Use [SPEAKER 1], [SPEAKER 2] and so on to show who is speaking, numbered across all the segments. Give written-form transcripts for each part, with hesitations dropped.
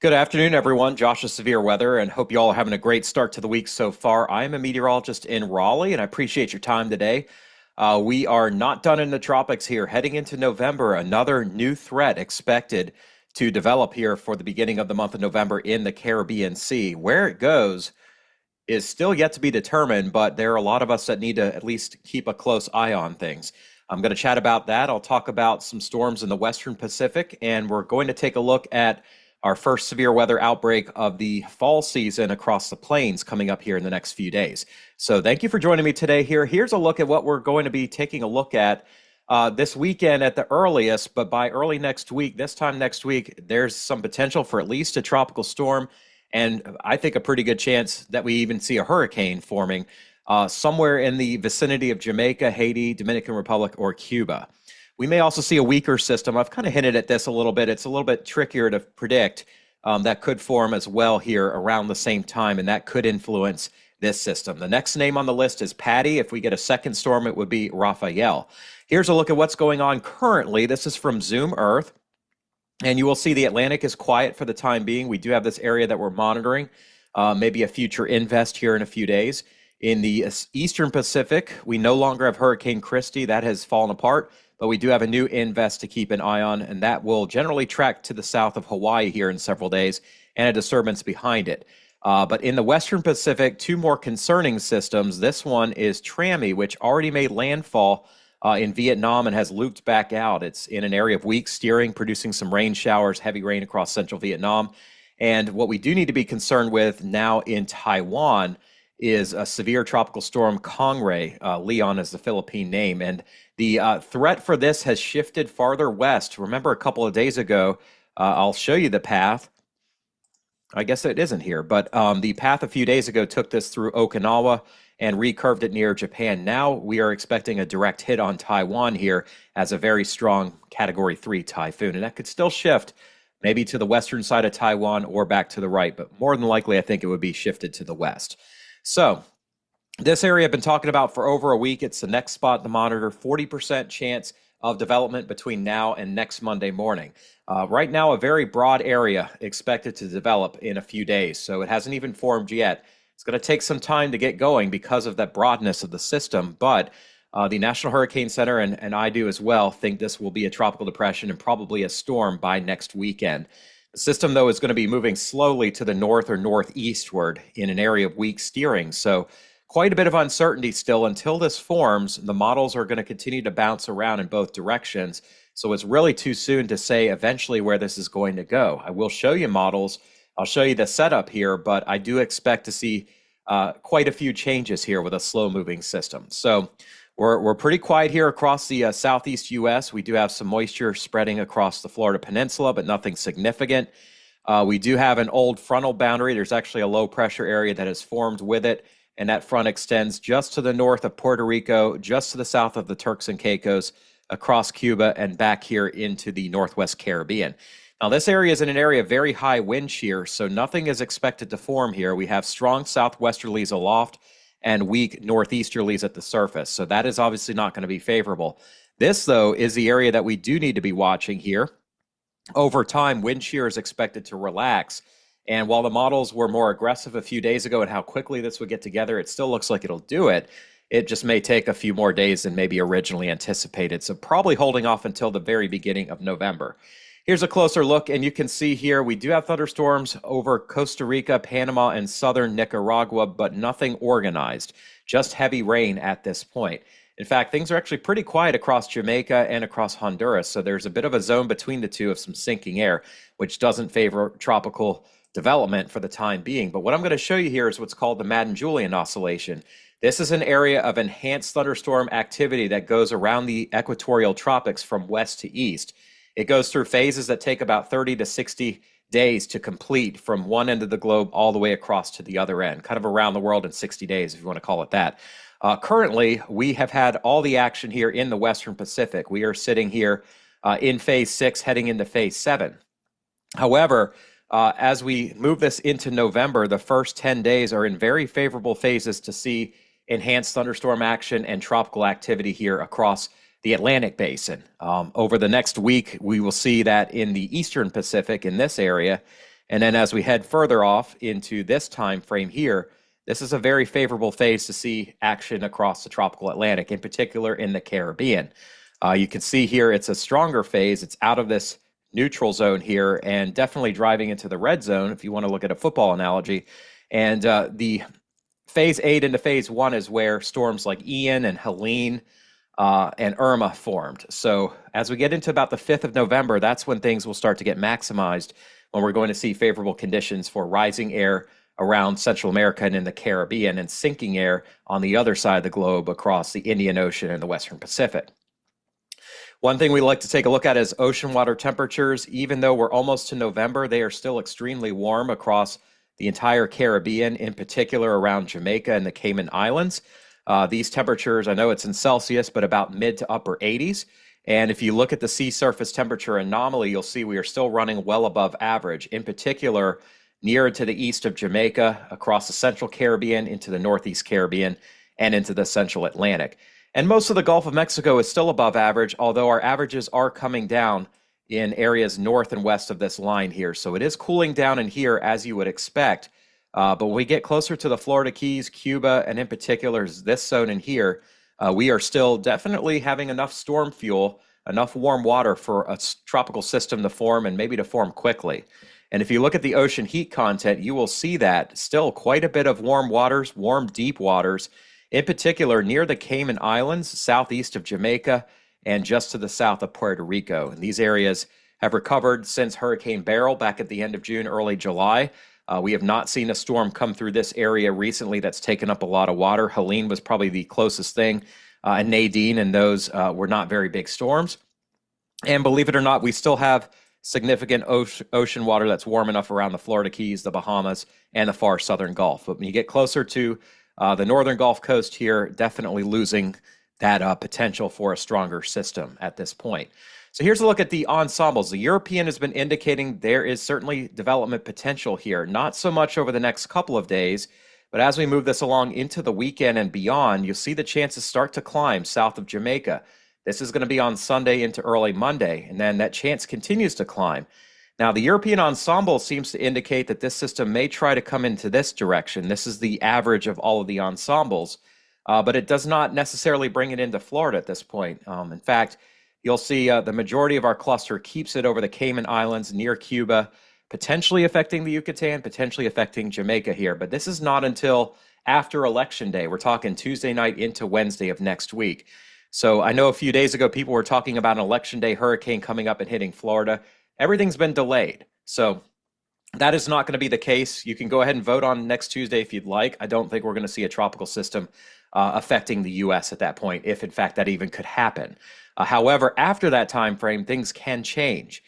[SPEAKER 1] Good afternoon, everyone. Josh of Severe Weather, and hope you all are having a great start to the week so far. I am a meteorologist in Raleigh, and I appreciate your time today. We are not done in the tropics here. Heading into November, another new threat expected to develop here for the beginning of the month of November in the Caribbean Sea. Where it goes is still yet to be determined, but there are a lot of us that need to at least keep a close eye on things. I'm going to chat about that. I'll talk about some storms in the Western Pacific, and we're going to take a look at our first severe weather outbreak of the fall season across the plains coming up here in the next few days. So thank you for joining me today here. Here's a look at what we're going to be taking a look at this weekend at the earliest, but by early next week, this time next week, there's some potential for at least a tropical storm, and I think a pretty good chance that we even see a hurricane forming somewhere in the vicinity of Jamaica, Haiti, Dominican Republic, or Cuba. We may also see a weaker system. I've kind of hinted at this a little bit. It's a little bit trickier to predict. That could form as well here around the same time, and that could influence this system. The next name on the list is Patty. If we get a second storm, it would be Raphael. Here's a look at what's going on currently. This is from Zoom Earth, and you will see the Atlantic is quiet for the time being. We do have this area that we're monitoring, maybe a future invest here in a few days. In the Eastern Pacific, we no longer have Hurricane Christy. That has fallen apart. But we do have a new invest to keep an eye on, and that will generally track to the south of Hawaii here in several days, and a disturbance behind it. But in the Western Pacific, two more concerning systems. This one is Trammy, which already made landfall in Vietnam and has looped back out. It's in an area of weak steering, producing some rain showers, heavy rain across central Vietnam. And what we do need to be concerned with now in Taiwan is a severe tropical storm, Kongray. Leon is the Philippine name. And the threat for this has shifted farther west. Remember a couple of days ago, I'll show you the path. I guess it isn't here, but the path a few days ago took this through Okinawa and recurved it near Japan. Now we are expecting a direct hit on Taiwan here as a very strong Category 3 typhoon. And that could still shift maybe to the western side of Taiwan or back to the right, but more than likely, I think it would be shifted to the west. So this area I've been talking about for over a week. It's the next spot to monitor, 40% chance of development between now and next Monday morning. Right now, a very broad area expected to develop in a few days, so it hasn't even formed yet. It's going to take some time to get going because of that broadness of the system, but the National Hurricane Center and I do as well think this will be a tropical depression and probably a storm by next weekend. The system, though, is going to be moving slowly to the north or northeastward in an area of weak steering. So quite a bit of uncertainty still until this forms. The models are going to continue to bounce around in both directions. So it's really too soon to say eventually where this is going to go. I will show you models. I'll show you the setup here, but I do expect to see quite a few changes here with a slow-moving system. So we're pretty quiet here across the southeast U.S. We do have some moisture spreading across the Florida Peninsula, but nothing significant. We do have an old frontal boundary. There's actually a low-pressure area that has formed with it, and that front extends just to the north of Puerto Rico, just to the south of the Turks and Caicos, across Cuba, and back here into the northwest Caribbean. Now, this area is in an area of very high wind shear, so nothing is expected to form here. We have strong southwesterlies aloft and weak northeasterlies at the surface. So that is obviously not going to be favorable. This, though, is the area that we do need to be watching here. Over time, wind shear is expected to relax. And while the models were more aggressive a few days ago at how quickly this would get together, it still looks like it'll do it. It just may take a few more days than maybe originally anticipated. So probably holding off until the very beginning of November. Here's a closer look, and you can see here we do have thunderstorms over Costa Rica, Panama, and southern Nicaragua, but nothing organized, just heavy rain at this point. In fact, things are actually pretty quiet across Jamaica and across Honduras, so there's a bit of a zone between the two of some sinking air, which doesn't favor tropical development for the time being. But what I'm going to show you here is what's called the Madden-Julian Oscillation. This is an area of enhanced thunderstorm activity that goes around the equatorial tropics from west to east. It goes through phases that take about 30 to 60 days to complete from one end of the globe all the way across to the other end, kind of around the world in 60 days, if you want to call it that. Currently, we have had all the action here in the Western Pacific. We are sitting here in phase 6, heading into phase 7. However, as we move this into November, the first 10 days are in very favorable phases to see enhanced thunderstorm action and tropical activity here across the Atlantic basin. Over the next week, we will see that in the Eastern Pacific, in this area, And then as we head further off into this time frame here, this is a very favorable phase to see action across the tropical Atlantic, in particular in the Caribbean. You can see here it's a stronger phase. It's out of this neutral zone here and definitely driving into the red zone, if you want to look at a football analogy. And the phase 8 into phase 1 is where storms like Ian and Helene and Irma formed. So as we get into about the 5th of November, that's when things will start to get maximized, when we're going to see favorable conditions for rising air around Central America and in the Caribbean, and sinking air on the other side of the globe across the Indian Ocean and the Western Pacific. One thing we like to take a look at is ocean water temperatures. Even though we're almost to November, they are still extremely warm across the entire Caribbean, in particular around Jamaica and the Cayman Islands. These temperatures, I know it's in Celsius, but about mid to upper 80s. And if you look at the sea surface temperature anomaly, you'll see we are still running well above average, in particular nearer to the east of Jamaica, across the central Caribbean, into the northeast Caribbean, and into the central Atlantic. And most of the Gulf of Mexico is still above average, although our averages are coming down in areas north and west of this line here. So it is cooling down in here, as you would expect. But when we get closer to the Florida Keys, Cuba, and in particular this zone in here, we are still definitely having enough storm fuel, enough warm water for a tropical system to form, and maybe to form quickly. And if you look at the ocean heat content, you will see that still quite a bit of warm waters, warm deep waters, in particular near the Cayman Islands, southeast of Jamaica, and just to the south of Puerto Rico. And these areas have recovered since Hurricane Beryl back at the end of June, early July. We have not seen a storm come through this area recently that's taken up a lot of water. Helene was probably the closest thing, and Nadine, and those were not very big storms. And believe it or not, we still have significant ocean water that's warm enough around the Florida Keys, the Bahamas, and the far southern Gulf. But when you get closer to the northern Gulf Coast here, definitely losing that potential for a stronger system at this point. So here's a look at the ensembles. The European has been indicating there is certainly development potential here, not so much over the next couple of days, but as we move this along into the weekend and beyond, you'll see the chances start to climb south of Jamaica. This is going to be on Sunday into early Monday, and then that chance continues to climb. Now, the European ensemble seems to indicate that this system may try to come into this direction. This is the average of all of the ensembles, but it does not necessarily bring it into Florida at this point. In fact, you'll see the majority of our cluster keeps it over the Cayman Islands near Cuba, potentially affecting the Yucatan, potentially affecting Jamaica here. But this is not until after Election Day. We're talking Tuesday night into Wednesday of next week. So I know a few days ago, people were talking about an Election Day hurricane coming up and hitting Florida. Everything's been delayed. So that is not going to be the case. You can go ahead and vote on next Tuesday if you'd like. I don't think we're going to see a tropical system affecting the U.S. at that point, if in fact that even could happen. However, after that time frame, things can change.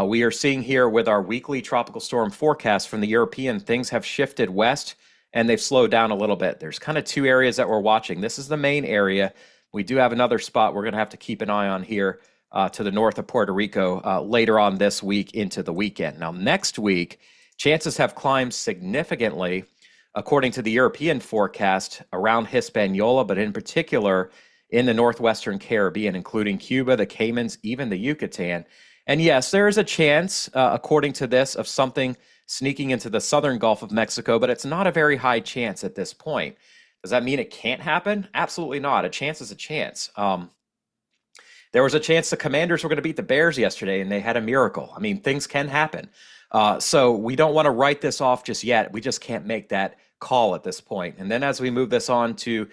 [SPEAKER 1] We are seeing here with our weekly tropical storm forecast from the European, things have shifted west and they've slowed down a little bit. There's kind of two areas that we're watching. This is the main area. We do have another spot we're going to have to keep an eye on here to the north of Puerto Rico later on this week into the weekend. Now, next week, chances have climbed significantly, according to the European forecast, around Hispaniola, but in particular in the northwestern Caribbean, including Cuba, the Caymans, even the Yucatan. And yes, there is a chance, according to this, of something sneaking into the southern Gulf of Mexico, but it's not a very high chance at this point. Does that mean it can't happen? Absolutely not. A chance is a chance. There was a chance the Commanders were going to beat the Bears yesterday, and they had a miracle. I mean, things can happen. So we don't want to write this off just yet. We just can't make that call at this point. And then as we move this on to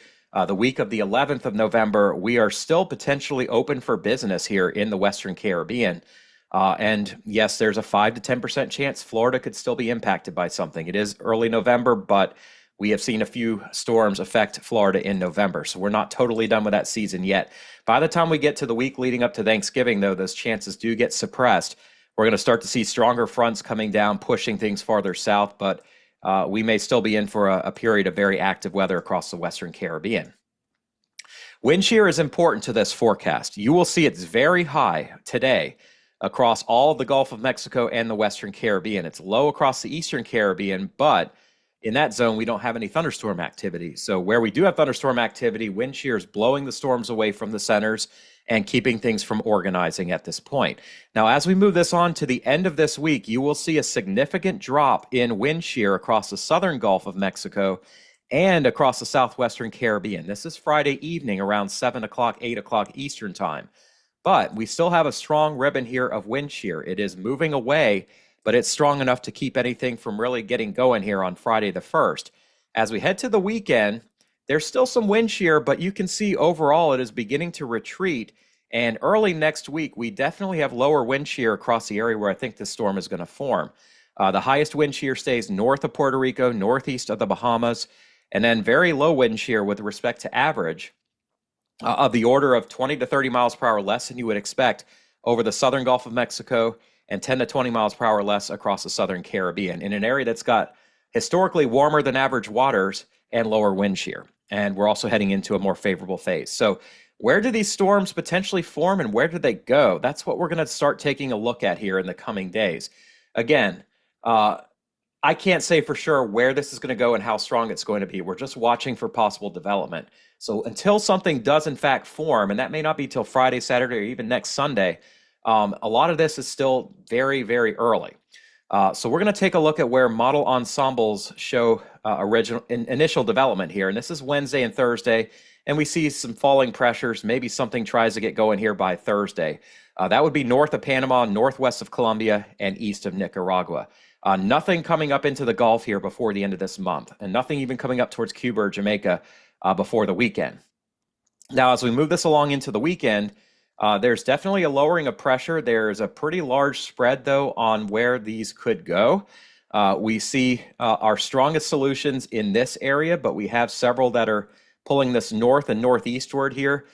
[SPEAKER 1] the week of the 11th of November, we are still potentially open for business here in the Western Caribbean. And yes, there's a 5 to 10% chance Florida could still be impacted by something. It is early November, but we have seen a few storms affect Florida in November. So we're not totally done with that season yet. By the time we get to the week leading up to Thanksgiving, though, those chances do get suppressed. We're going to start to see stronger fronts coming down, pushing things farther south, but we may still be in for a period of very active weather across the Western Caribbean. Wind shear is important to this forecast. You will see it's very high today across all of the Gulf of Mexico and the Western Caribbean. It's low across the Eastern Caribbean, but in that zone, we don't have any thunderstorm activity. So where we do have thunderstorm activity, wind shear is blowing the storms away from the centers and keeping things from organizing at this point. Now, as we move this on to the end of this week, you will see a significant drop in wind shear across the southern Gulf of Mexico and across the southwestern Caribbean. This is Friday evening around 7 o'clock, 8 o'clock Eastern time. But we still have a strong ribbon here of wind shear. It is moving away, but it's strong enough to keep anything from really getting going here on Friday the 1st. As we head to the weekend, there's still some wind shear, but you can see overall it is beginning to retreat. And early next week, we definitely have lower wind shear across the area where I think this storm is going to form. The highest wind shear stays north of Puerto Rico, northeast of the Bahamas, and then very low wind shear with respect to average of the order of 20 to 30 miles per hour less than you would expect over the southern Gulf of Mexico and 10 to 20 miles per hour less across the southern Caribbean in an area that's got historically warmer than average waters and lower wind shear. And we're also heading into a more favorable phase. So where do these storms potentially form and where do they go? That's what we're going to start taking a look at here in the coming days. Again, I can't say for sure where this is going to go and how strong it's going to be. We're just watching for possible development. So until something does in fact form, and that may not be till Friday, Saturday, or even next Sunday, a lot of this is still very, very early. So we're going to take a look at where model ensembles show initial development here. And this is Wednesday and Thursday. And we see some falling pressures. Maybe something tries to get going here by Thursday. That would be north of Panama, northwest of Colombia, and east of Nicaragua. Nothing coming up into the Gulf here before the end of this month. And nothing even coming up towards Cuba or Jamaica before the weekend. Now, as we move this along into the weekend, there's definitely a lowering of pressure. There's a pretty large spread, though, on where these could go. We see our strongest solutions in this area, but we have several that are pulling this north and northeastward here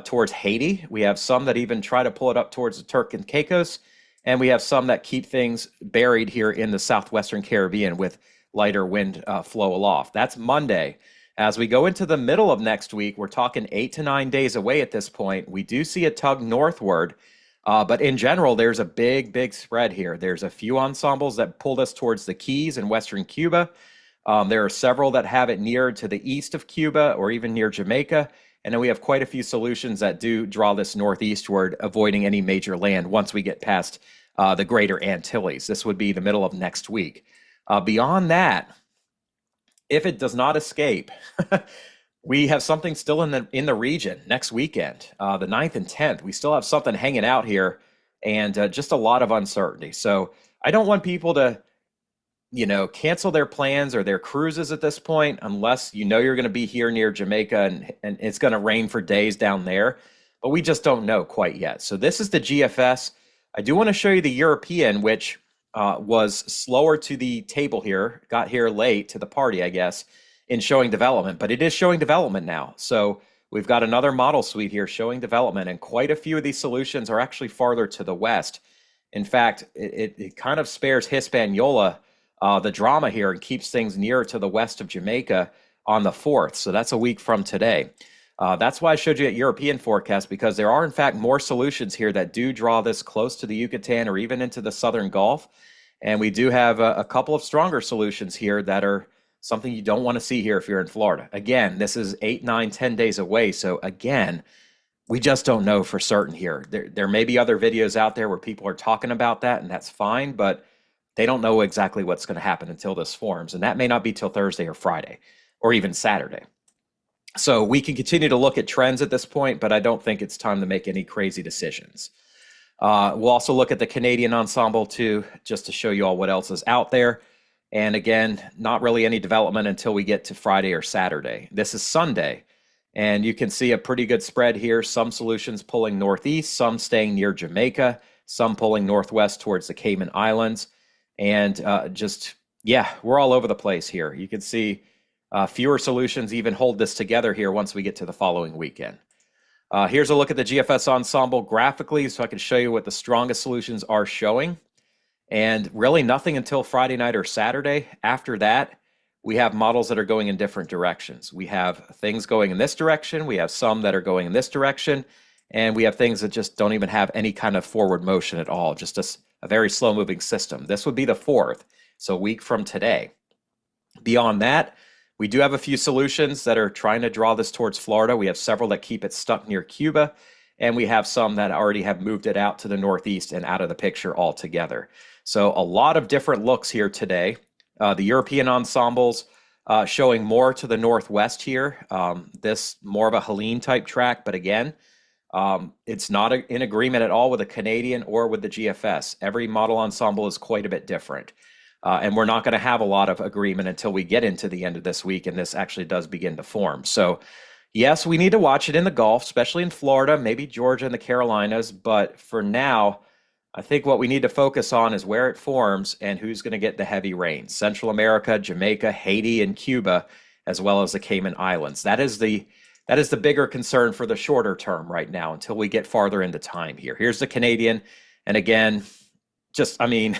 [SPEAKER 1] towards Haiti. We have some that even try to pull it up towards the Turk and Caicos, and we have some that keep things buried here in the southwestern Caribbean with lighter wind flow aloft. That's Monday. As we go into the middle of next week, we're talking 8 to 9 days away at this point. We do see a tug northward, but in general, there's a big, big spread here. There's a few ensembles that pulled us towards the Keys in western Cuba. There are several that have it near to the east of Cuba or even near Jamaica. And then we have quite a few solutions that do draw this northeastward, avoiding any major land once we get past the greater Antilles. This would be the middle of next week. Beyond that, if it does not escape, we have something still in the region next weekend, the 9th and 10th. We still have something hanging out here and just a lot of uncertainty. So I don't want people to, cancel their plans or their cruises at this point unless you're going to be here near Jamaica and it's going to rain for days down there. But we just don't know quite yet. So this is the GFS. I do want to show you the European, which was slower to the table here, got here late to the party, I guess, in showing development, but it is showing development now. So we've got another model suite here showing development, and quite a few of these solutions are actually farther to the west. In fact, it kind of spares Hispaniola the drama here and keeps things nearer to the west of Jamaica on the 4th. So that's a week from today. That's why I showed you at European forecast, because there are, in fact, more solutions here that do draw this close to the Yucatan or even into the southern Gulf. And we do have a couple of stronger solutions here that are something you don't want to see here if you're in Florida. Again, this is 8, 9, 10 days away. So again, we just don't know for certain here. There may be other videos out there where people are talking about that, and that's fine, but they don't know exactly what's going to happen until this forms. And that may not be till Thursday or Friday or even Saturday. So we can continue to look at trends at this point, but I don't think it's time to make any crazy decisions. We'll also look at the Canadian ensemble too, just to show you all what else is out there. And again, not really any development until we get to Friday or Saturday. This is Sunday, and you can see a pretty good spread here. Some solutions pulling northeast, some staying near Jamaica, some pulling northwest towards the Cayman Islands. And we're all over the place here. You can see fewer solutions even hold this together here once we get to the following weekend. Here's a look at the GFS ensemble graphically so I can show you what the strongest solutions are showing. And really nothing until Friday night or Saturday. After that, we have models that are going in different directions. We have things going in this direction. We have some that are going in this direction. And we have things that just don't even have any kind of forward motion at all, just a very slow-moving system. This would be the 4th, so a week from today. Beyond that, we do have a few solutions that are trying to draw this towards Florida. We have several that keep it stuck near Cuba, and we have some that already have moved it out to the northeast and out of the picture altogether. So a lot of different looks here today. The European ensembles showing more to the northwest here. This more of a Helene type track, but again, it's not in agreement at all with the Canadian or with the GFS. Every model ensemble is quite a bit different. And we're not going to have a lot of agreement until we get into the end of this week and this actually does begin to form. So yes, we need to watch it in the Gulf, especially in Florida, maybe Georgia and the Carolinas. But for now, I think what we need to focus on is where it forms and who's going to get the heavy rains. Central America, Jamaica, Haiti, and Cuba, as well as the Cayman Islands. That is the bigger concern for the shorter term right now until we get farther into time here. Here's the Canadian. And again, just, I mean,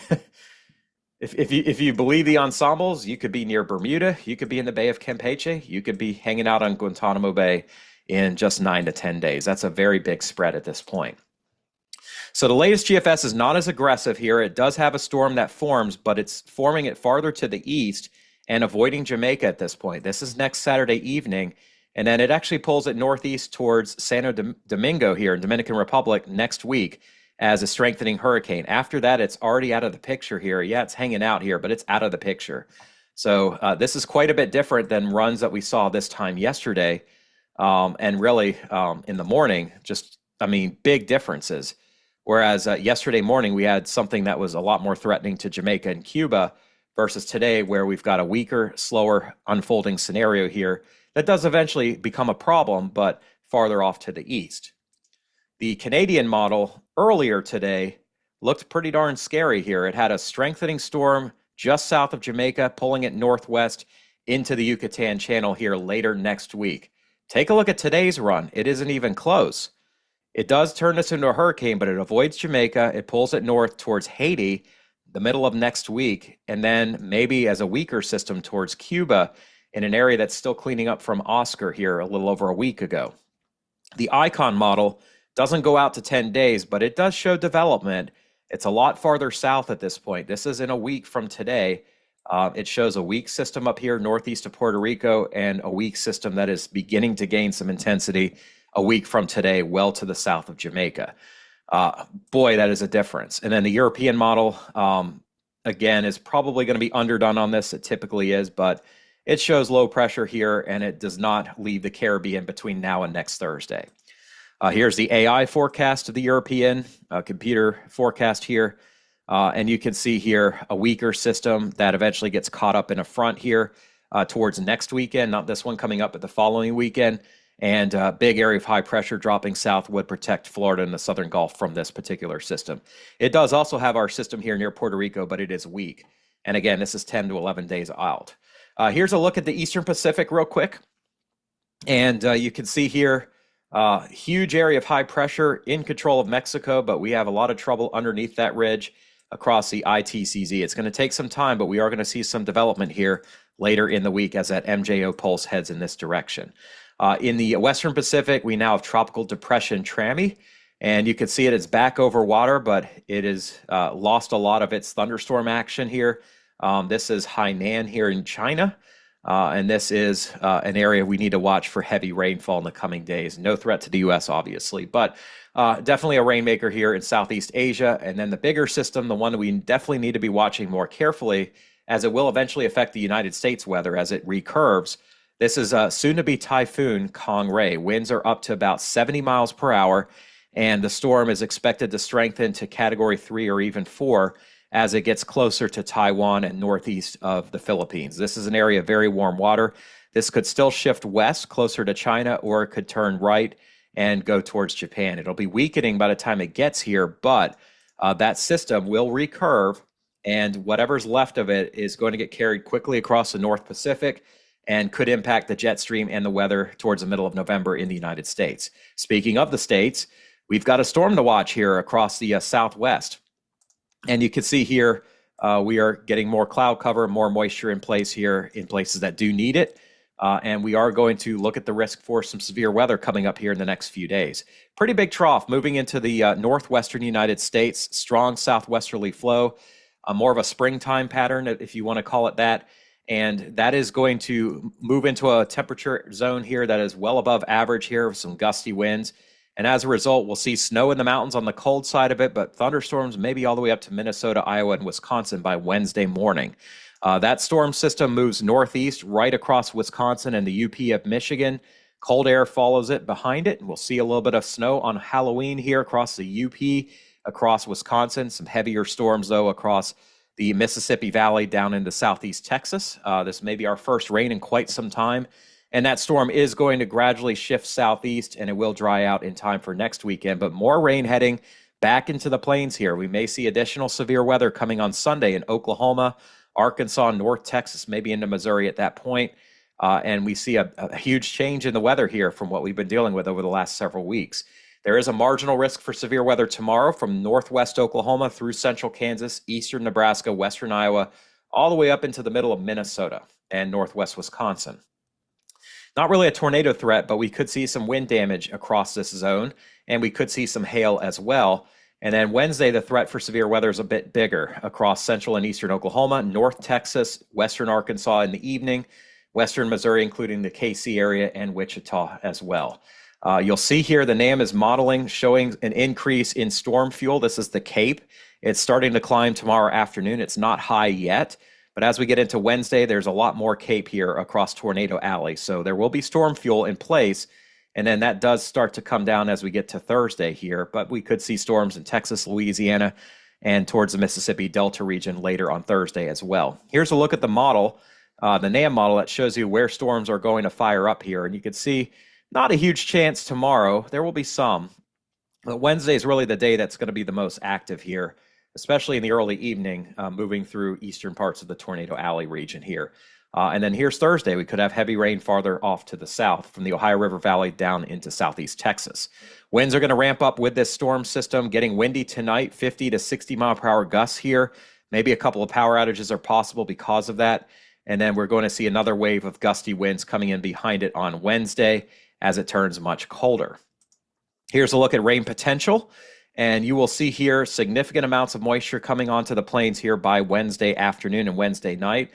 [SPEAKER 1] if you believe the ensembles, you could be near Bermuda, you could be in the Bay of Campeche, you could be hanging out on Guantanamo Bay in just 9 to 10 days. That's a very big spread at this point. So the latest GFS is not as aggressive here. It does have a storm that forms, but it's forming it farther to the east and avoiding Jamaica at this point. This is next Saturday evening, and then it actually pulls it northeast towards Santo Domingo here in Dominican Republic next week as a strengthening hurricane. After that, it's already out of the picture here. Yeah, it's hanging out here, but it's out of the picture. So this is quite a bit different than runs that we saw this time yesterday. And really in the morning, just, I mean, big differences. Whereas yesterday morning, we had something that was a lot more threatening to Jamaica and Cuba versus today, where we've got a weaker, slower unfolding scenario here that does eventually become a problem, but farther off to the east. The Canadian model earlier today looked pretty darn scary here. It had a strengthening storm just south of Jamaica, pulling it northwest into the Yucatan Channel here later next week. Take a look at today's run. It isn't even close. It does turn this into a hurricane, but it avoids Jamaica. It pulls it north towards Haiti the middle of next week, and then maybe as a weaker system towards Cuba in an area that's still cleaning up from Oscar here a little over a week ago. The Icon model doesn't go out to 10 days, but it does show development. It's a lot farther south at this point. This is in a week from today. It shows a weak system up here northeast of Puerto Rico and a weak system that is beginning to gain some intensity a week from today, well to the south of Jamaica. Boy, that is a difference. And then the European model, again, is probably going to be underdone on this. It typically is, but it shows low pressure here, and it does not leave the Caribbean between now and next Thursday. Here's the AI forecast of the European computer forecast here. And you can see here a weaker system that eventually gets caught up in a front here towards next weekend, not this one coming up, but the following weekend. And a big area of high pressure dropping south would protect Florida and the southern Gulf from this particular system. It does also have our system here near Puerto Rico, but it is weak. And again, this is 10 to 11 days out. Here's a look at the Eastern Pacific real quick. And you can see here, huge area of high pressure in control of Mexico, but we have a lot of trouble underneath that ridge across the ITCZ. It's going to take some time, but we are going to see some development here later in the week as that MJO pulse heads in this direction. In the Western Pacific, we now have Tropical Depression Trami, and you can see it's back over water, but it has lost a lot of its thunderstorm action here. This is Hainan here in China. And this is an area we need to watch for heavy rainfall in the coming days. No threat to the U.S., obviously, but definitely a rainmaker here in Southeast Asia. And then the bigger system, the one that we definitely need to be watching more carefully, as it will eventually affect the United States weather as it recurves. This is soon-to-be Typhoon Kong-Ray. Winds are up to about 70 miles per hour, and the storm is expected to strengthen to Category 3 or even 4 as it gets closer to Taiwan and northeast of the Philippines. This is an area of very warm water. This could still shift west closer to China, or it could turn right and go towards Japan. It'll be weakening by the time it gets here, but that system will recurve, and whatever's left of it is going to get carried quickly across the North Pacific and could impact the jet stream and the weather towards the middle of November in the United States. Speaking of the states, we've got a storm to watch here across the southwest. And you can see here, we are getting more cloud cover, more moisture in place here in places that do need it. And we are going to look at the risk for some severe weather coming up here in the next few days. Pretty big trough moving into the northwestern United States, strong southwesterly flow, more of a springtime pattern, if you want to call it that. And that is going to move into a temperature zone here that is well above average here with some gusty winds. And as a result, we'll see snow in the mountains on the cold side of it, but thunderstorms maybe all the way up to Minnesota, Iowa, and Wisconsin by Wednesday morning. That storm system moves northeast right across Wisconsin and the UP of Michigan. Cold air follows it behind it, and we'll see a little bit of snow on Halloween here across the UP, across Wisconsin. Some heavier storms, though, across the Mississippi Valley down into southeast Texas. This may be our first rain in quite some time. And that storm is going to gradually shift southeast, and it will dry out in time for next weekend. But more rain heading back into the plains here. We may see additional severe weather coming on Sunday in Oklahoma, Arkansas, North Texas, maybe into Missouri at that point. And we see a huge change in the weather here from what we've been dealing with over the last several weeks. There is a marginal risk for severe weather tomorrow from northwest Oklahoma through central Kansas, eastern Nebraska, western Iowa, all the way up into the middle of Minnesota and northwest Wisconsin. Not really a tornado threat, but we could see some wind damage across this zone, and we could see some hail as well. And then Wednesday, the threat for severe weather is a bit bigger across central and eastern Oklahoma, North Texas, western Arkansas in the evening, western Missouri, including the KC area and Wichita as well. You'll see here the NAM is modeling, showing an increase in storm fuel. This is the Cape. It's starting to climb tomorrow afternoon. It's not high yet. But as we get into Wednesday, there's a lot more Cape here across Tornado Alley. So there will be storm fuel in place. And then that does start to come down as we get to Thursday here. But we could see storms in Texas, Louisiana, and towards the Mississippi Delta region later on Thursday as well. Here's a look at the model, the NAM model that shows you where storms are going to fire up here. And you can see not a huge chance tomorrow. There will be some. But Wednesday is really the day that's going to be the most active here, especially in the early evening, moving through eastern parts of the Tornado Alley region here. And then here's Thursday. We could have heavy rain farther off to the south from the Ohio River Valley down into southeast Texas. Winds are going to ramp up with this storm system, getting windy tonight, 50 to 60 mile per hour gusts here. Maybe a couple of power outages are possible because of that. And then we're going to see another wave of gusty winds coming in behind it on Wednesday as it turns much colder. Here's a look at rain potential. And you will see here significant amounts of moisture coming onto the plains here by Wednesday afternoon and Wednesday night.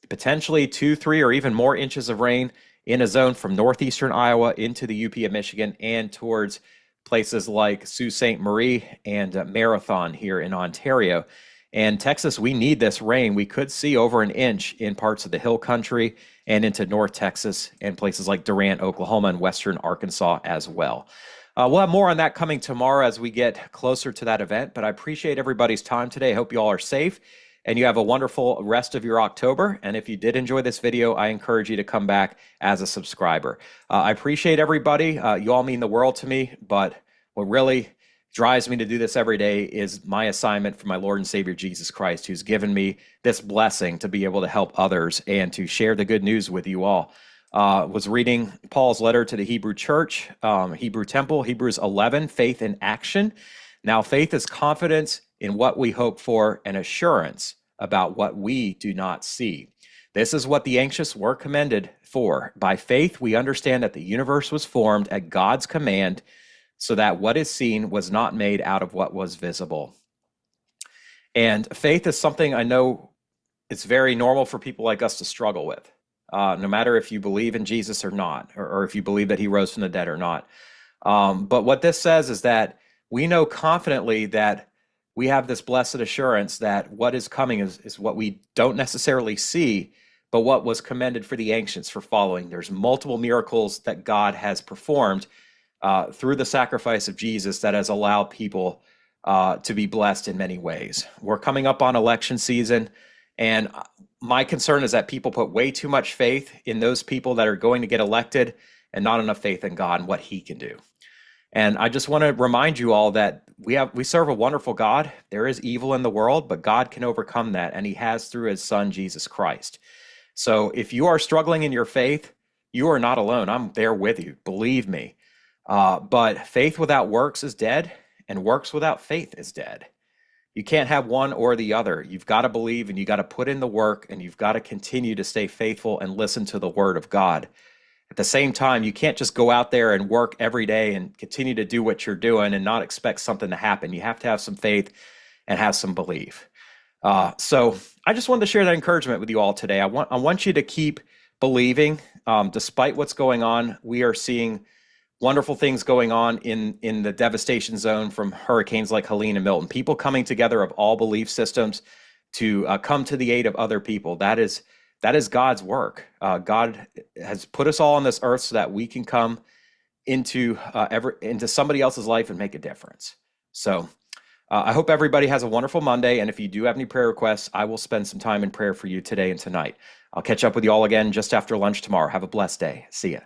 [SPEAKER 1] Potentially 2, 3, or even more inches of rain in a zone from northeastern Iowa into the UP of Michigan and towards places like Sault Ste. Marie and Marathon here in Ontario. And Texas, we need this rain. We could see over an inch in parts of the hill country and into North Texas and places like Durant, Oklahoma, and western Arkansas as well. We'll have more on that coming tomorrow as we get closer to that event, but I appreciate everybody's time today. I hope you all are safe and you have a wonderful rest of your October. And if you did enjoy this video, I encourage you to come back as a subscriber. I appreciate everybody. You all mean the world to me, but what really drives me to do this every day is my assignment for my Lord and Savior Jesus Christ, who's given me this blessing to be able to help others and to share the good news with you all. Was reading Paul's letter to the Hebrew church, Hebrew temple, Hebrews 11, faith in action. Now, faith is confidence in what we hope for and assurance about what we do not see. This is what the anxious were commended for. By faith, we understand that the universe was formed at God's command so that what is seen was not made out of what was visible. And faith is something I know it's very normal for people like us to struggle with. No matter if you believe in Jesus or not, or if you believe that he rose from the dead or not. But what this says is that we know confidently that we have this blessed assurance that what is coming is what we don't necessarily see, but what was commended for the ancients for following. There's multiple miracles that God has performed through the sacrifice of Jesus that has allowed people to be blessed in many ways. We're coming up on election season, and my concern is that people put way too much faith in those people that are going to get elected and not enough faith in God and what he can do. And I just want to remind you all that we serve a wonderful God. There is evil in the world, but God can overcome that, and he has through his son, Jesus Christ. So if you are struggling in your faith, you are not alone. I'm there with you, believe me. But faith without works is dead, and works without faith is dead. You can't have one or the other. You've got to believe, and you got to put in the work, and you've got to continue to stay faithful and listen to the word of God. At the same time, you can't just go out there and work every day and continue to do what you're doing and not expect something to happen. You have to have some faith and have some belief. So I just wanted to share that encouragement with you all today. I want you to keep believing. Despite what's going on, we are seeing wonderful things going on in the devastation zone from hurricanes like Helene and Milton. People coming together of all belief systems to come to the aid of other people. That is God's work. God has put us all on this earth so that we can come into somebody else's life and make a difference. So I hope everybody has a wonderful Monday. And if you do have any prayer requests, I will spend some time in prayer for you today and tonight. I'll catch up with you all again just after lunch tomorrow. Have a blessed day. See ya.